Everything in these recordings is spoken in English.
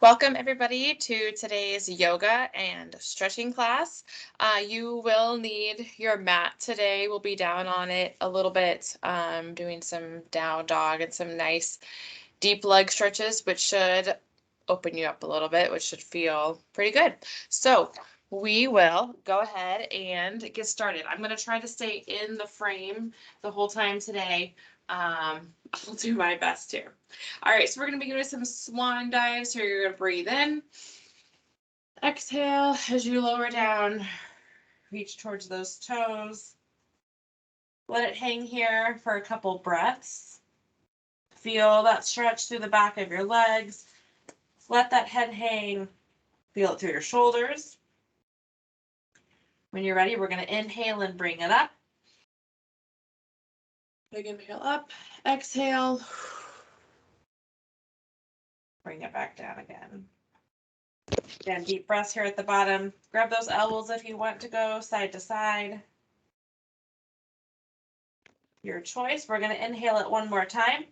Welcome everybody to today's yoga and stretching class. You will need your mat today. We'll be down on it a little bit, doing some down dog and some nice deep leg stretches, which should open you up a little bit, which should feel pretty good. So we will go ahead and get started. I'm going to try to stay in the frame the whole time today. I'll do my best here. All right, so we're going to begin with some swan dives. So you're going to breathe in, exhale as you lower down, reach towards those toes. Let it hang here for a couple breaths. Feel that stretch through the back of your legs. Let that head hang. Feel it through your shoulders. When you're ready, we're going to inhale and bring it up. Big inhale up, exhale. Bring it back down again. Again, deep breaths here at the bottom. Grab those elbows if you want to go side to side. Your choice. We're going to inhale it one more time.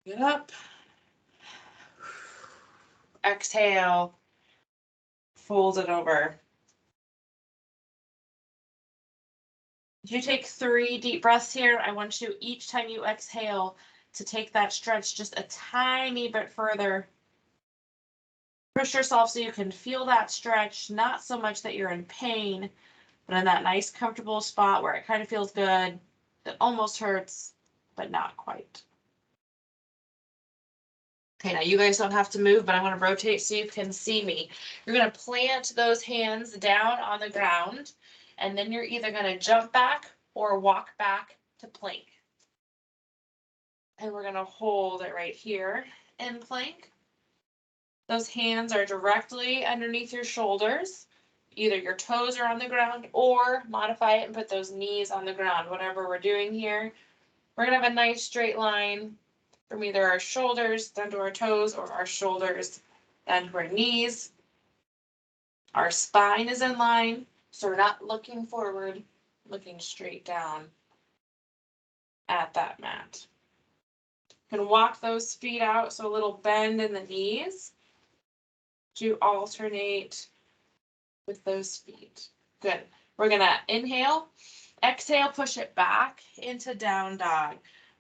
Get up. Exhale. Fold it over. If you take 3 deep breaths here, I want you each time you exhale to take that stretch just a tiny bit further. Push yourself so you can feel that stretch, not so much that you're in pain, but in that nice comfortable spot where it kind of feels good. It almost hurts, but not quite. Okay, now you guys don't have to move, but I want to rotate so you can see me. You're going to plant those hands down on the ground, and then you're either going to jump back or walk back to plank. And we're going to hold it right here in plank. Those hands are directly underneath your shoulders. Either your toes are on the ground or modify it and put those knees on the ground. Whatever we're doing here, we're going to have a nice straight line from either our shoulders down to our toes or our shoulders down to our knees. Our spine is in line, so we're not looking forward, looking straight down at that mat. You can walk those feet out, so a little bend in the knees to alternate with those feet. Good. We're going to inhale, exhale, push it back into down dog.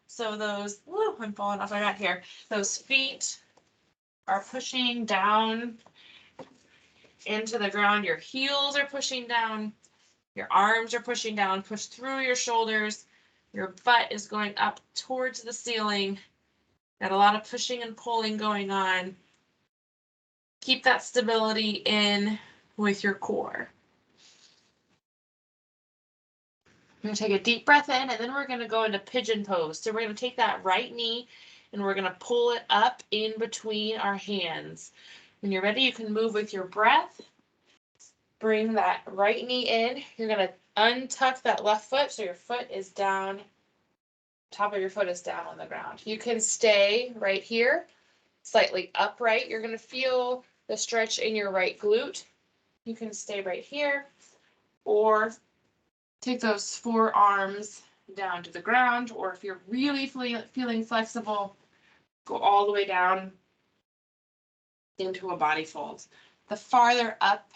So those, I'm falling off my mat here. Those feet are pushing down into the ground. Your heels are pushing down. Your arms are pushing down. Push through your shoulders. Your butt is going up towards the ceiling. Got a lot of pushing and pulling going on. Keep that stability in with your core. We're going to take a deep breath in, and then we're going to go into pigeon pose. So we're going to take that right knee, and we're going to pull it up in between our hands. When you're ready, you can move with your breath. Bring that right knee in. You're going to untuck that left foot so your foot is down. Top of your foot is down on the ground. You can stay right here, slightly upright. You're going to feel the stretch in your right glute. You can stay right here, or take those forearms down to the ground, or if you're really feeling flexible, go all the way down into a body fold. The farther up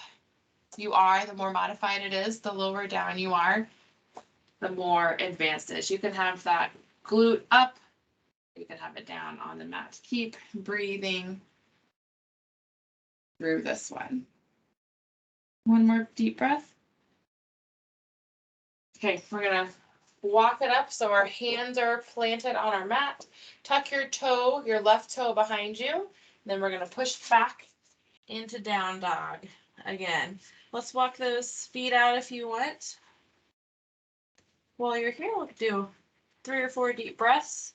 you are, the more modified it is. The lower down you are, the more advanced it is. You can have that glute up, you can have it down on the mat. Keep breathing through this one. One more deep breath. Okay, we're gonna walk it up so our hands are planted on our mat. Tuck your toe, your left toe behind you. Then we're gonna push back into down dog again. Let's walk those feet out if you want. While you're here, we'll do 3 or 4 deep breaths.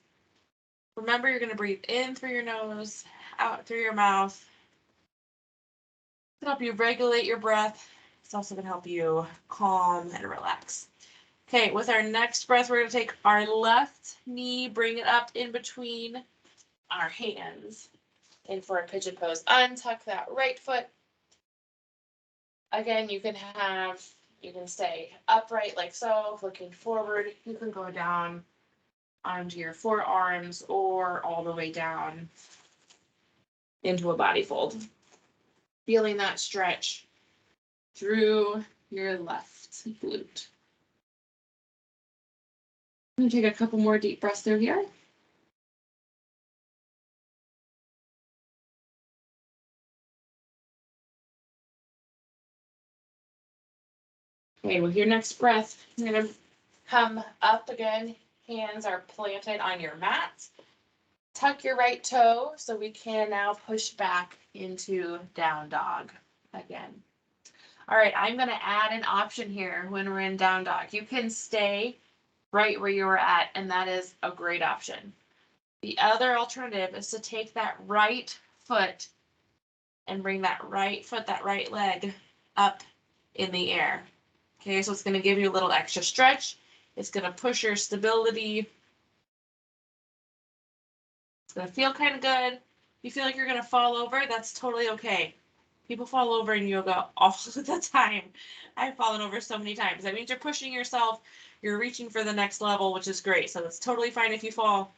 Remember, you're gonna breathe in through your nose, out through your mouth. It'll help you regulate your breath. It's also gonna help you calm and relax. Okay, with our next breath, we're going to take our left knee, bring it up in between our hands. In for a pigeon pose. Untuck that right foot. Again, you can stay upright like so, looking forward. You can go down onto your forearms or all the way down into a body fold. Feeling that stretch through your left glute. I'm gonna take a couple more deep breaths through here. Okay, with your next breath, you're gonna come up again. Hands are planted on your mat. Tuck your right toe so we can now push back into down dog again. All right, I'm gonna add an option here when we're in down dog. You can stay right where you were at, and that is a great option. The other alternative is to take that right foot and bring that right foot, that right leg up in the air. Okay, so it's going to give you a little extra stretch. It's going to push your stability. It's going to feel kind of good. You feel like you're going to fall over, that's totally okay. People fall over in yoga all the time. I've fallen over so many times. That means you're pushing yourself. You're reaching for the next level, which is great. So it's totally fine if you fall.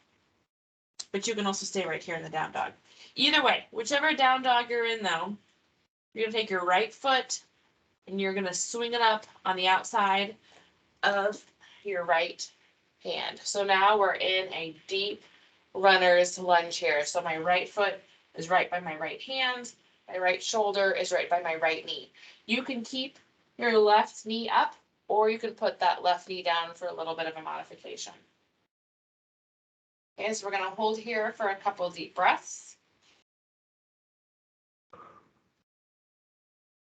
But you can also stay right here in the down dog. Either way, whichever down dog you're in though, you're going to take your right foot and you're going to swing it up on the outside of your right hand. So now we're in a deep runner's lunge here. So my right foot is right by my right hand. My right shoulder is right by my right knee. You can keep your left knee up, or you can put that left knee down for a little bit of a modification. Okay, so we're going to hold here for a couple deep breaths.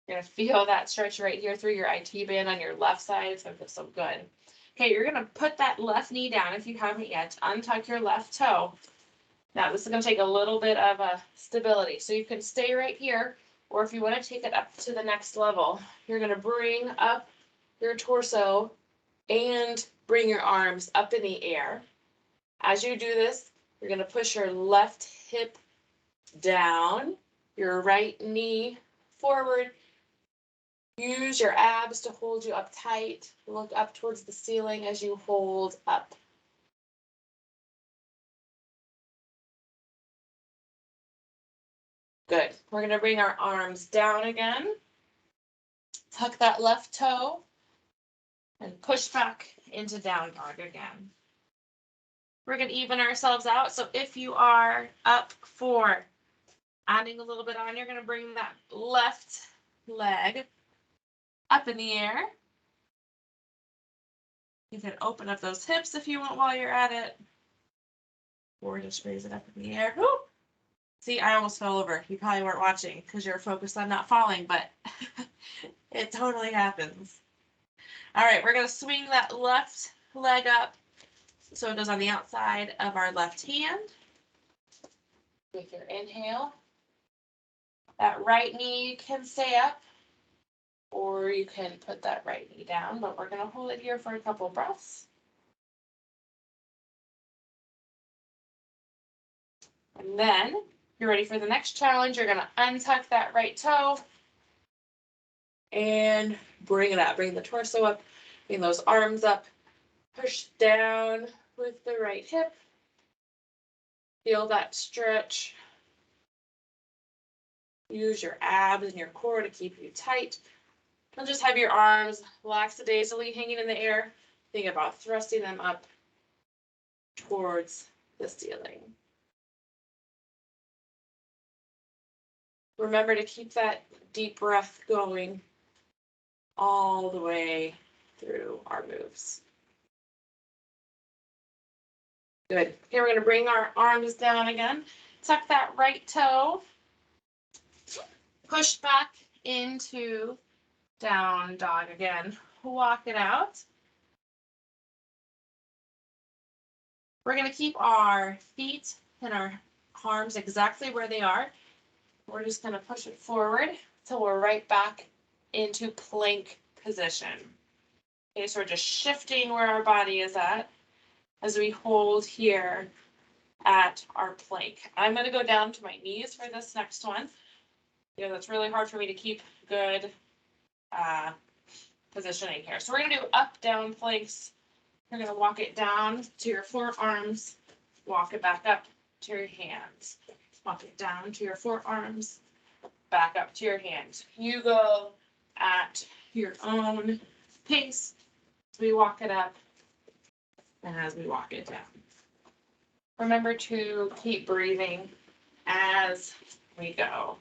You're going to feel that stretch right here through your IT band on your left side. It's going to feel so good. Okay, you're going to put that left knee down if you haven't yet. Untuck your left toe. Now, this is going to take a little bit of a stability. So you can stay right here, or if you want to take it up to the next level, you're going to bring up your torso and bring your arms up in the air. As you do this, you're going to push your left hip down, your right knee forward. Use your abs to hold you up tight. Look up towards the ceiling as you hold up. Good. We're going to bring our arms down again. Tuck that left toe and push back into down dog again. We're going to even ourselves out. So if you are up for adding a little bit on, you're going to bring that left leg up in the air. You can open up those hips if you want while you're at it, or just raise it up in the air. Woo! See, I almost fell over. You probably weren't watching because you're focused on not falling, but it totally happens. All right, we're going to swing that left leg up so it goes on the outside of our left hand. With your inhale, that right knee can stay up, or you can put that right knee down, but we're going to hold it here for a couple breaths. And then you're ready for the next challenge. You're going to untuck that right toe and bring it up. Bring the torso up, bring those arms up, push down with the right hip. Feel that stretch. Use your abs and your core to keep you tight. Don't just have your arms lackadaisically hanging in the air. Think about thrusting them up towards the ceiling. Remember to keep that deep breath going all the way through our moves. Good. Okay, we're going to bring our arms down again. Tuck that right toe. Push back into down dog again. Walk it out. We're going to keep our feet and our arms exactly where they are. We're just going to push it forward till we're right back into plank position. Okay, so we're just shifting where our body is at as we hold here at our plank. I'm going to go down to my knees for this next one. That's really hard for me to keep good positioning here. So we're going to do up, down planks You're gonna walk it down to your forearms, walk it back up to your hands. Walk it down to your forearms, back up to your hands. You go at your own pace as we walk it up and as we walk it down. Remember to keep breathing as we go.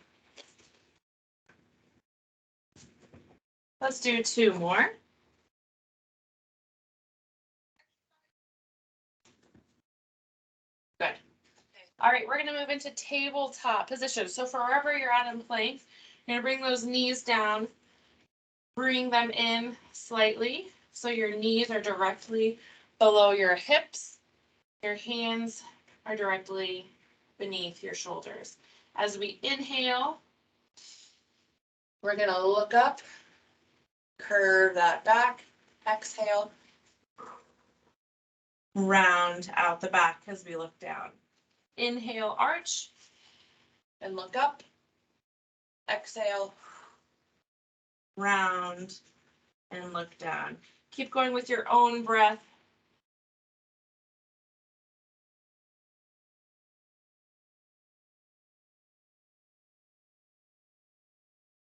Let's do 2 more. Good. All right, we're gonna move into tabletop position. So for wherever you're at in plank, you're gonna bring those knees down, bring them in slightly so your knees are directly below your hips. Your hands are directly beneath your shoulders. As we inhale, we're gonna look up, curve that back, exhale, round out the back as we look down. Inhale, arch, and look up. Exhale, round, and look down. Keep going with your own breath.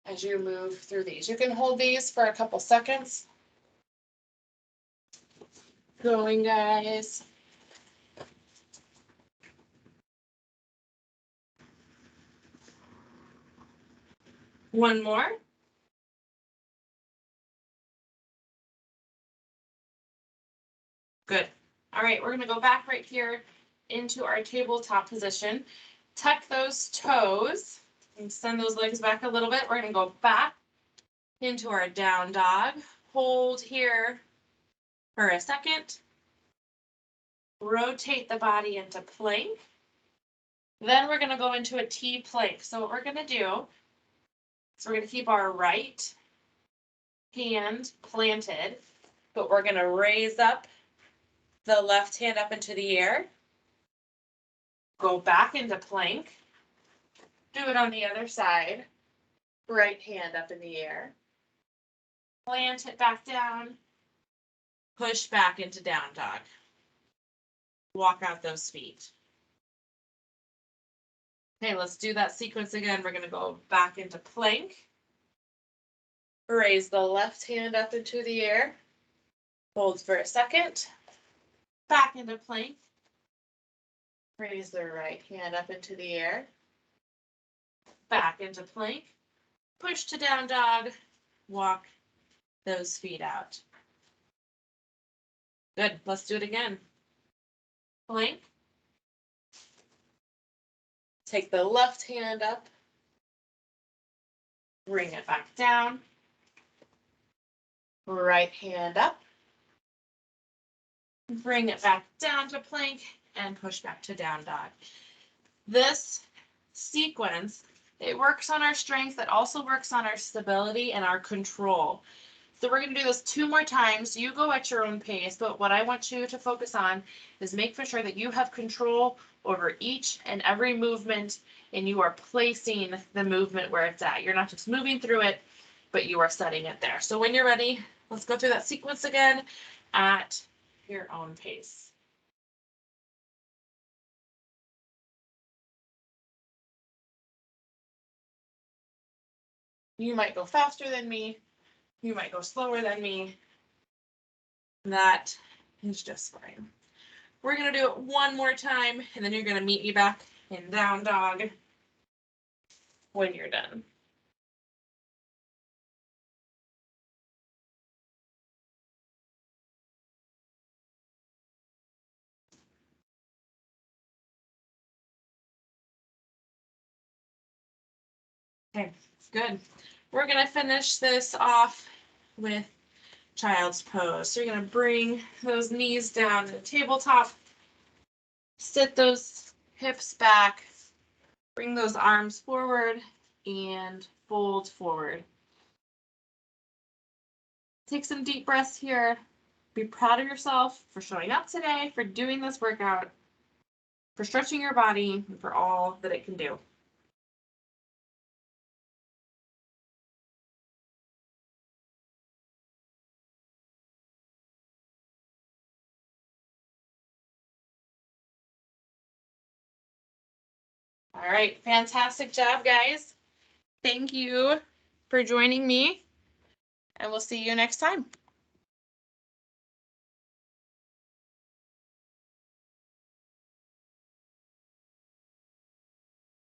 As you move through these. You can hold these for a couple seconds. Going, guys. One more. Good. All right, we're gonna go back right here into our tabletop position. Tuck those toes and send those legs back a little bit. We're gonna go back into our down dog. Hold here for a second. Rotate the body into plank. Then we're gonna go into a T plank. So what we're gonna do is we're gonna keep our right hand planted, but we're gonna raise up the left hand up into the air. Go back into plank. Do it on the other side. Right hand up in the air. Plant it back down. Push back into down dog. Walk out those feet. Okay, let's do that sequence again. We're going to go back into plank. Raise the left hand up into the air. Hold for a second. Back into plank. Raise the right hand up into the air. Back into plank. Push to down dog. Walk those feet out. Good. Let's do it again. Plank. Take the left hand up. Bring it back down. Right hand up. Bring it back down to plank and push back to down dog. This sequence, it works on our strength. It also works on our stability and our control. So we're going to do this 2 more times. You go at your own pace, but what I want you to focus on is make for sure that you have control over each and every movement and you are placing the movement where it's at. You're not just moving through it, but you are setting it there. So when you're ready, let's go through that sequence again at your own pace. You might go faster than me. You might go slower than me. That is just fine. We're going to do it 1 more time, and then you're going to meet me back in down dog when you're done. Okay, good. We're going to finish this off with child's pose. So you're going to bring those knees down to the tabletop, sit those hips back, bring those arms forward, and fold forward. Take some deep breaths here. Be proud of yourself for showing up today, for doing this workout, for stretching your body, and for all that it can do. All right, fantastic job, guys. Thank you for joining me, and we'll see you next time.